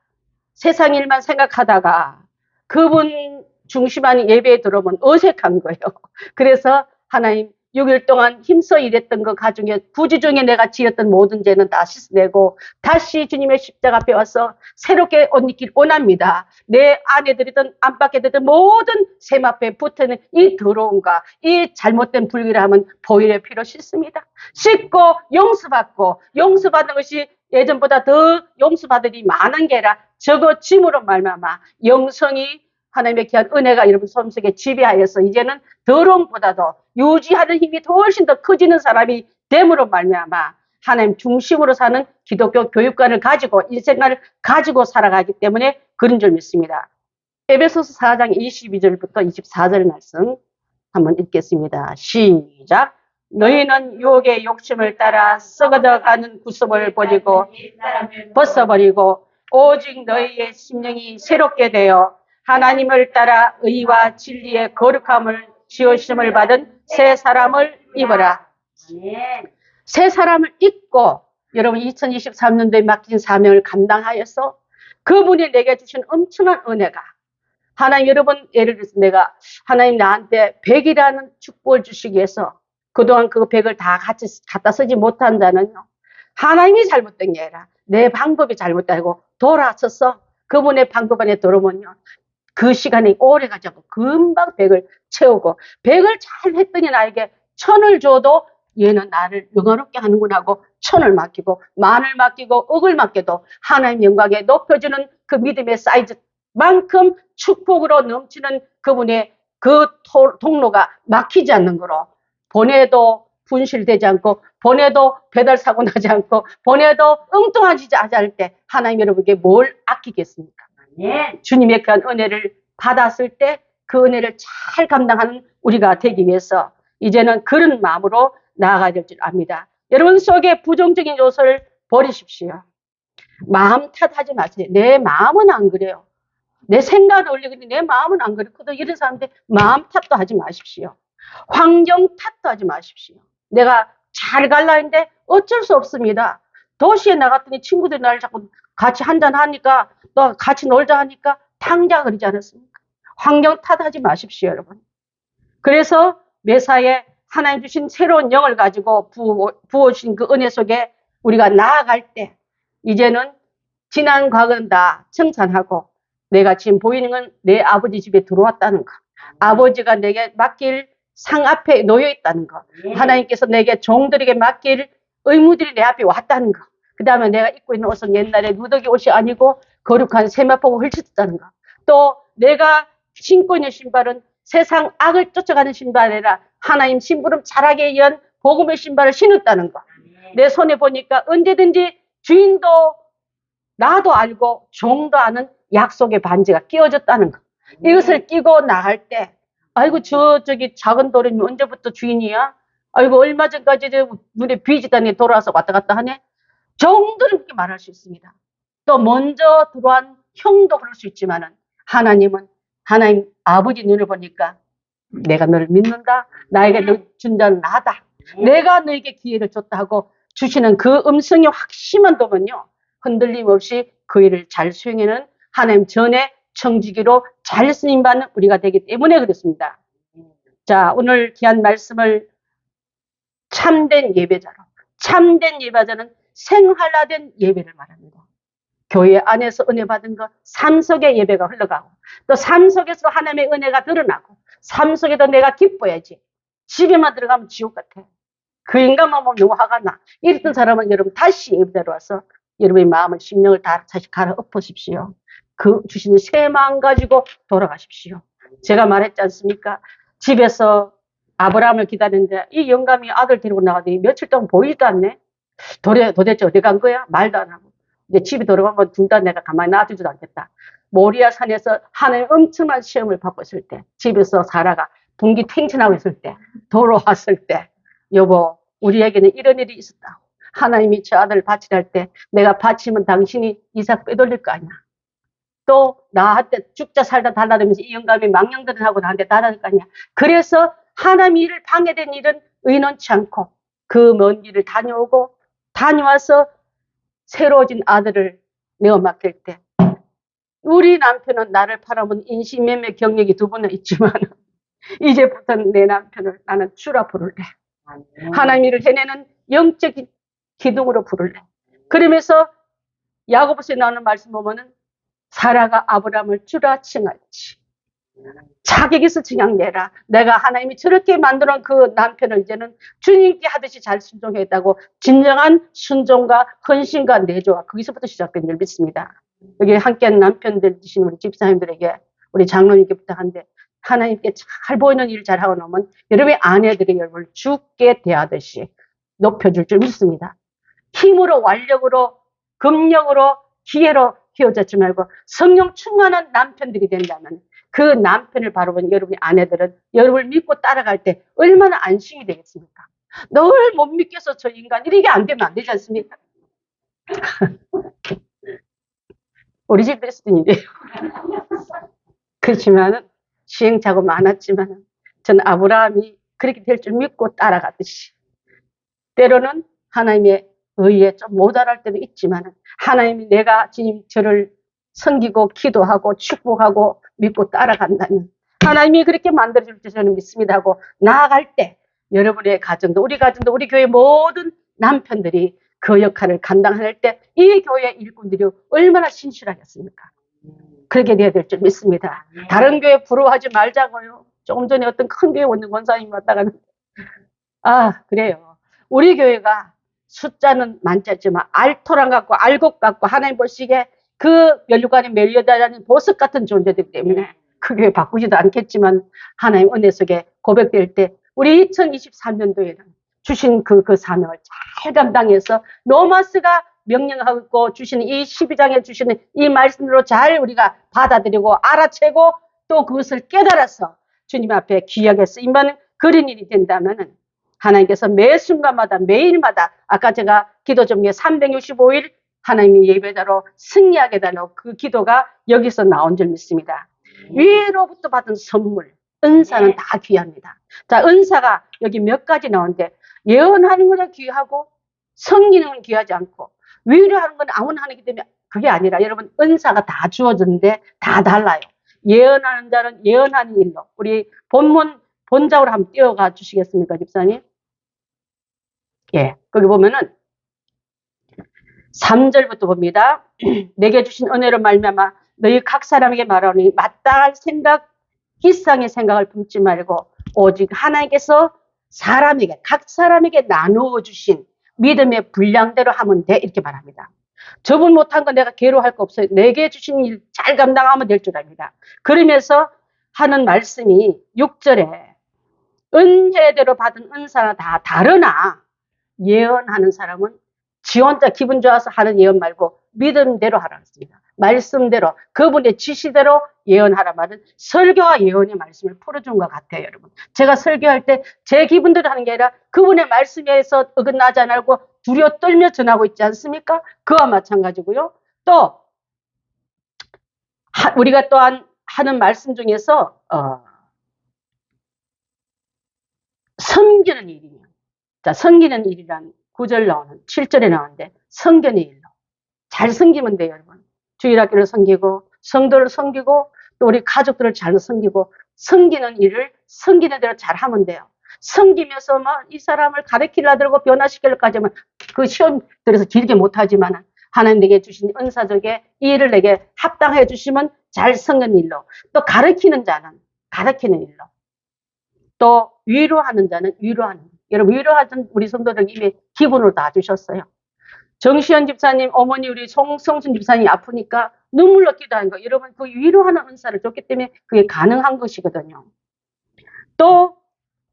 Speaker 1: 세상 일만 생각하다가 그분 중심한 예배에 들어오면 어색한 거예요. 그래서 하나님 6일 동안 힘써 일했던 것 가중에 부지 중에 내가 지었던 모든 죄는 다 씻어내고 다시 주님의 십자가 앞에 와서 새롭게 옷 입길 원합니다. 내 안에 들이던 안팎에 들이던 모든 샘 앞에 붙어있는 이 더러움과 이 잘못된 불길함은 보혈의 피로 씻습니다. 씻고 용서받는 것이 예전보다 더 용서받을 일이 많은 게 아니라 적어짐으로 말미암아 영성이 하나님의 귀한 은혜가 여러분 속에 지배하여서 이제는 더러움보다도 유지하는 힘이 훨씬 더 커지는 사람이 됨으로 말미암아 하나님 중심으로 사는 기독교 교육관을 가지고 인생관을 가지고 살아가기 때문에 그런 줄 믿습니다. 에베소서 4장 22절부터 24절 말씀 한번 읽겠습니다. 시작. 너희는 유혹의 욕심을 따라 썩어져가는 구습을 버리고 벗어버리고 오직 너희의 심령이 새롭게 되어 하나님을 따라 의와 진리의 거룩함을 지으심을 받은 새 사람을 입어라.
Speaker 2: 아멘.
Speaker 1: 새 사람을 입고 여러분 2023년도에 맡긴 사명을 감당하여서 그분이 내게 주신 엄청난 은혜가, 하나님 여러분 예를 들어서 내가 하나님 나한테 100이라는 축복을 주시기 위해서 그동안 그 100을 다 같이 갖다 쓰지 못한 자는요, 하나님이 잘못된 게 아니라 내 방법이 잘못되고 돌아서서 그분의 방법 안에 들어오면요, 그 시간이 오래 가지 않고 금방 100을 채우고 100을 잘 했더니 나에게 1000을 줘도 얘는 나를 영화롭게 하는구나 하고 1000을 맡기고 만을 맡기고 억을 맡겨도 하나님 영광에 높여주는 그 믿음의 사이즈만큼 축복으로 넘치는 그분의 그 통로가 막히지 않는 거로, 보내도 분실되지 않고 보내도 배달 사고 나지 않고 보내도 엉뚱하지 않을 때 하나님 여러분께 뭘 아끼겠습니까?
Speaker 2: 아멘.
Speaker 1: 주님의 그 은혜를 받았을 때 그 은혜를 잘 감당하는 우리가 되기 위해서 이제는 그런 마음으로 나아가야 될 줄 압니다. 여러분 속에 부정적인 요소를 버리십시오. 마음 탓하지 마세요. 내 마음은 안 그래요. 내 생각을 올리는데 내 마음은 안 그렇거든. 이런 사람들 마음 탓도 하지 마십시오. 환경 탓도 하지 마십시오. 내가 잘 갈라 했는데 어쩔 수 없습니다. 도시에 나갔더니 친구들이 나를 자꾸 같이 한잔 하니까, 너 같이 놀자 하니까 탕자 그러지 않았습니까? 환경 탓하지 마십시오, 여러분. 그래서 매사에 하나님 주신 새로운 영을 가지고 부어주신 그 은혜 속에 우리가 나아갈 때 이제는 지난 과거는 다 청산하고 내가 지금 보이는 건 내 아버지 집에 들어왔다는 거, 아버지가 내게 맡길 상 앞에 놓여 있다는 거, 하나님께서 내게 종들에게 맡길 의무들이 내 앞에 왔다는 거, 그 다음에 내가 입고 있는 옷은 옛날에 누더기 옷이 아니고 거룩한 세마포가 헐쳤다는 거, 또 내가 신고 있는 신발은 세상 악을 쫓아가는 신발이 아니라 하나님 심부름 잘하게 위한 복음의 신발을 신었다는 거, 내 손에 보니까 언제든지 주인도 나도 알고 종도 아는 약속의 반지가 끼워졌다는 거, 이것을 끼고 나갈 때 아이고 저기 작은 도련님 언제부터 주인이야? 아이고, 얼마 전까지 눈에 비지다니 돌아와서 왔다 갔다 하네? 정도는 그렇게 말할 수 있습니다. 또 먼저 들어온 형도 그럴 수 있지만은, 하나님은 하나님 아버지 눈을 보니까 내가 너를 믿는다. 나에게 너 준 자는 나다. 내가 너에게 기회를 줬다 하고 주시는 그 음성이 확신만 두면요, 흔들림 없이 그 일을 잘 수행하는 하나님 전에 청지기로 잘 쓰임받는 우리가 되기 때문에 그렇습니다. 자, 오늘 귀한 말씀을 참된 예배자로, 참된 예배자는 생활화된 예배를 말합니다. 교회 안에서 은혜 받은 것, 삶 속에 예배가 흘러가고, 또 삶 속에서 하나님의 은혜가 드러나고, 삶 속에도 내가 기뻐야지. 집에만 들어가면 지옥 같아. 그 인간만 보면 너무 화가 나. 이랬던 사람은 여러분 다시 예배자로 와서 여러분의 마음을, 심령을 다 다시 갈아엎으십시오. 그 주시는 새 마음 가지고 돌아가십시오. 제가 말했지 않습니까? 집에서 아브라함을 기다리는데 이 영감이 아들 데리고 나가더니 며칠 동안 보이지도 않네. 도대체 어디 간 거야? 말도 안 하고. 이제 집에 돌아가면 둘 다 내가 가만히 놔두지도 않겠다. 모리아 산에서 하나님 엄청난 시험을 받고 있을 때, 집에서 사라가 분기 탱천하고 있을 때, 돌아왔을 때, 여보, 우리에게는 이런 일이 있었다고. 하나님이 저 아들을 바치라 할 때, 내가 바치면 당신이 이삭 빼돌릴 거 아니야. 또 나한테 죽자 살다 달라다면서 이 영감이 망령들을 하고 나한테 달아날 거 아니야. 그래서 하나님 일을 방해된 일은 의논치 않고 그 먼 길을 다녀오고, 다녀와서 새로워진 아들을 내어 맡길 때, 우리 남편은 나를 팔아본 인신매매 경력이 두 번은 있지만 이제부터는 내 남편을 나는 주라 부를래. 하나님 일을 해내는 영적인 기둥으로 부를래. 그러면서 야고보서에 나오는 말씀 보면은 사라가 아브라함을 주라 칭하지. 자격에서 칭양내라. 내가 하나님이 저렇게 만들어놓은 그 남편을 이제는 주님께 하듯이 잘 순종했다고, 진정한 순종과 헌신과 내조가 거기서부터 시작된 줄 믿습니다. 여기 함께한 남편들 되신 우리 집사님들에게, 우리 장로님께 부탁한데, 하나님께 잘 보이는 일 잘하고 나면 여러분의 아내들이 여러분을 주께 대하듯이 높여줄 줄 믿습니다. 힘으로, 완력으로, 금력으로, 기회로 키워졌지 말고 성령 충만한 남편들이 된다면 그 남편을 바라보는 여러분의 아내들은 여러분을 믿고 따라갈 때 얼마나 안심이 되겠습니까? 늘 못 믿겠어 저 인간, 이렇게 안 되면 안 되지 않습니까? 우리 집 그랬던 일이에요. 그렇지만은 시행착오 많았지만 저는 아브라함이 그렇게 될 줄 믿고 따라가듯이, 때로는 하나님의 의에 좀 모자랄 때도 있지만 하나님이 내가 주님 저를 섬기고 기도하고 축복하고 믿고 따라간다면 하나님이 그렇게 만들어줄 줄 저는 믿습니다 하고 나아갈 때, 여러분의 가정도, 우리 가정도, 우리 교회 모든 남편들이 그 역할을 감당할 때 이 교회 일꾼들이 얼마나 신실하겠습니까? 그렇게 돼야 될 줄 믿습니다. 다른 교회 부러워하지 말자고요. 조금 전에 어떤 큰 교회 오는 권사님이 왔다가 그래요. 우리 교회가 숫자는 많지 않지만 알토란 같고 알곡 같고 하나님 보시기에 그 면류관에 매려다니는 보석 같은 존재들 때문에 그 교회 바꾸지도 않겠지만 하나님 은혜 속에 고백될 때 우리 2023년도에는 주신 그 사명을 잘 감당해서 노마스가 명령하고 있고 주시는 이 12장에 주시는 이 말씀으로 잘 우리가 받아들이고 알아채고 또 그것을 깨달아서 주님 앞에 귀하게 쓰임받는 그런 일이 된다면 하나님께서 매 순간마다 매일마다 아까 제가 기도 정리에 365일 하나님의 예배자로 승리하게 달라고 그 기도가 여기서 나온 줄 믿습니다. 위로부터 받은 선물, 은사는 다 귀합니다. 자, 은사가 여기 몇 가지 나오는데 예언하는 것은 귀하고 섬기는 건 귀하지 않고 위로하는 건 아무나 하기 때문에 그게 아니라 여러분 은사가 다 주어졌는데 다 달라요. 예언하는 자는 예언하는 일로, 우리 본장으로 한번 띄워가 주시겠습니까, 집사님? 예, 거기 보면은 3절부터 봅니다. 내게 주신 은혜로 말미암아 너희 각 사람에게 말하오니 마땅할 생각, 희상의 생각을 품지 말고 오직 하나님께서 사람에게, 각 사람에게 나누어 주신 믿음의 분량대로 하면 돼, 이렇게 말합니다. 저분 못한 거 내가 괴로워할 거 없어요. 내게 주신 일 잘 감당하면 될 줄 압니다. 그러면서 하는 말씀이 6절에 은혜대로 받은 은사는 다 다르나 예언하는 사람은 지 혼자 기분 좋아서 하는 예언 말고 믿음대로 하라 했습니다. 말씀대로 그분의 지시대로 예언하라 말은 설교와 예언의 말씀을 풀어준 것 같아요, 여러분. 제가 설교할 때 제 기분대로 하는 게 아니라 그분의 말씀에서 어긋나지 않고 두려워 떨며 전하고 있지 않습니까? 그와 마찬가지고요. 또 우리가 또한 하는 말씀 중에서 섬기는 일이요. 자, 섬기는 일이란 9절 나오는 7절에 나오는데 섬기는 일로 잘 섬기면 돼요, 여러분. 주일학교를 섬기고 성도를 섬기고 또 우리 가족들을 잘 섬기고 섬기는 일을 섬기는 대로 잘 하면 돼요. 섬기면서 막 이 사람을 가르치려 들고 변화시키려까지 하면 그 시험 들어서 길게 못하지만 하나님 내게 주신 은사 중에 이 일을 내게 합당해 주시면 잘 섬기는 일로, 또 가르치는 자는 가르치는 일로, 또 위로하는 자는 위로하는 일. 여러분, 위로하던 우리 성도들 이미 기본으로 다 주셨어요. 정시현 집사님, 어머니 우리 송성순 집사님이 아프니까 눈물로 기도하는 거, 여러분 그 위로하는 은사를 줬기 때문에 그게 가능한 것이거든요. 또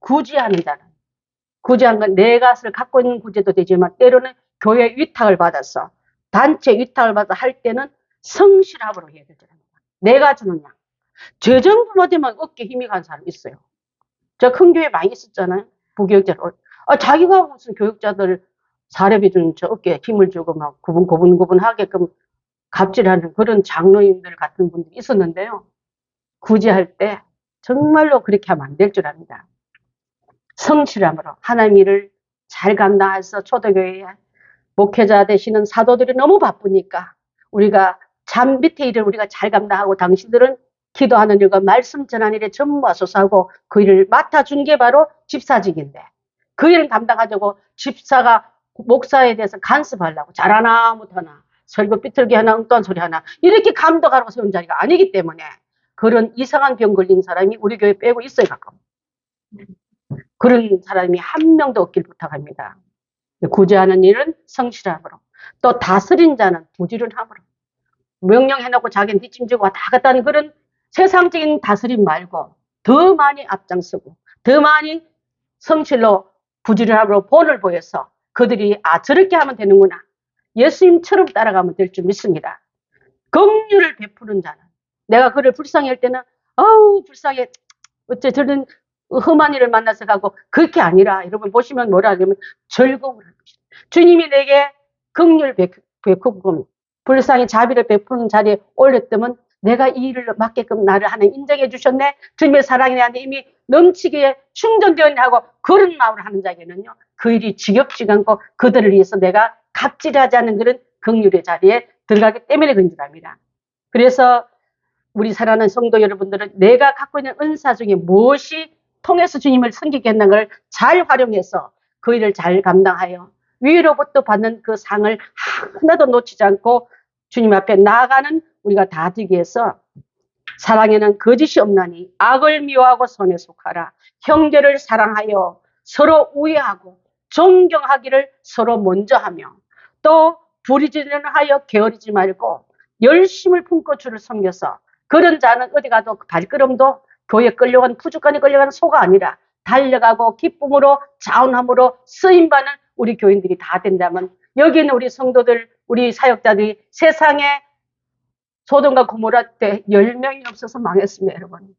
Speaker 1: 구제하는 자는, 구제한 건 내 것을 갖고 있는 구제도 되지만 때로는 교회 위탁을 받아서 단체 위탁을 받아서 할 때는 성실함으로 해야 되잖아요. 내가 주느냐. 재정부만 되면 어깨에 힘이 간 사람 있어요. 제가 큰 교회 많이 있었잖아요. 부교육자를. 자기가 무슨 교육자들 사례비 준 저 어깨에 힘을 주고 막 구분하게끔 갑질하는 그런 장로님들 같은 분들이 있었는데요. 구제할 때 정말로 그렇게 하면 안 될 줄 압니다. 성실함으로 하나님 일을 잘 감당해서 초대교회에 목회자 되시는 사도들이 너무 바쁘니까 우리가 잠 밑에 일을 우리가 잘 감당하고 당신들은 기도하는 일과 말씀 전하는 일에 전무하소서하고 그 일을 맡아준 게 바로 집사직인데 그 일을 감당하자고 집사가 목사에 대해서 간섭하려고 잘하나 못하나 설교 삐뚤게 하나 엉뚱한 소리 하나 이렇게 감독하라고 세운 자리가 아니기 때문에 그런 이상한 병 걸린 사람이 우리 교회 빼고 있어요. 가끔. 그런 사람이 한 명도 없길 부탁합니다. 구제하는 일은 성실함으로, 또 다스린 자는 부지런함으로, 명령해놓고 자기는 뒷짐지고 왔다 갔다 하는 그런 세상적인 다스림 말고 더 많이 앞장서고 더 많이 성실로 부지런함으로 본을 보여서 그들이 저렇게 하면 되는구나, 예수님처럼 따라가면 될 줄 믿습니다. 긍휼을 베푸는 자는, 내가 그를 불쌍히 할 때는 아우 불쌍해, 어째 저런 험한 일을 만나서 가고, 그렇게 아니라 여러분 보시면 뭐라 하냐면 즐거움을 하는 것이다. 주님이 내게 긍휼 베푸고 불쌍히 자비를 베푸는 자리에 올렸다면 내가 이 일을 맡게끔 나를 하나님 인정해 주셨네, 주님의 사랑이 내한테 이미 넘치게 충전되었네 하고 그런 마음을 하는 자에게는요, 그 일이 지겹지 않고 그들을 위해서 내가 갑질하지 않는 그런 긍휼의 자리에 들어가기 때문에 그런 줄 압니다. 그래서 우리 사랑하는 성도 여러분들은 내가 갖고 있는 은사 중에 무엇이 통해서 주님을 섬기게 한다는 걸 잘 활용해서 그 일을 잘 감당하여 위로부터 받는 그 상을 하나도 놓치지 않고 주님 앞에 나아가는 우리가 다 되기 위해서, 사랑에는 거짓이 없나니 악을 미워하고 선에 속하라. 형제를 사랑하여 서로 우애하고 존경하기를 서로 먼저 하며, 또 부리지런하여 게으르지 말고 열심을 품고 주를 섬겨서, 그런 자는 어디 가도 발걸음도 교회에 끌려간 푸주간에 끌려가는 소가 아니라 달려가고 기쁨으로 자원함으로 쓰임받는 우리 교인들이 다 된다면, 여기는 우리 성도들 우리 사역자들이 세상에 소돔과 고모라 때 10명이 없어서 망했습니다. 여러분,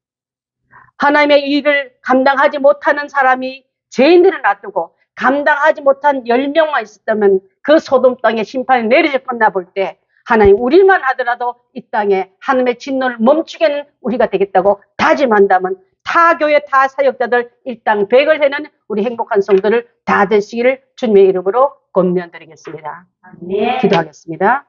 Speaker 1: 하나님의 일을 감당하지 못하는 사람이 죄인들을 놔두고 감당하지 못한 10명만 있었다면 그 소돔 땅에 심판이 내려졌나 볼 때 하나님 우리만 하더라도 이 땅에 하나님의 진노를 멈추게 하는 우리가 되겠다고 다짐한다면 타 교회 타 사역자들 일당 100을 해는 우리 행복한 성도를 다 되시기를 주님의 이름으로 권면드리겠습니다.
Speaker 2: 네.
Speaker 1: 기도하겠습니다.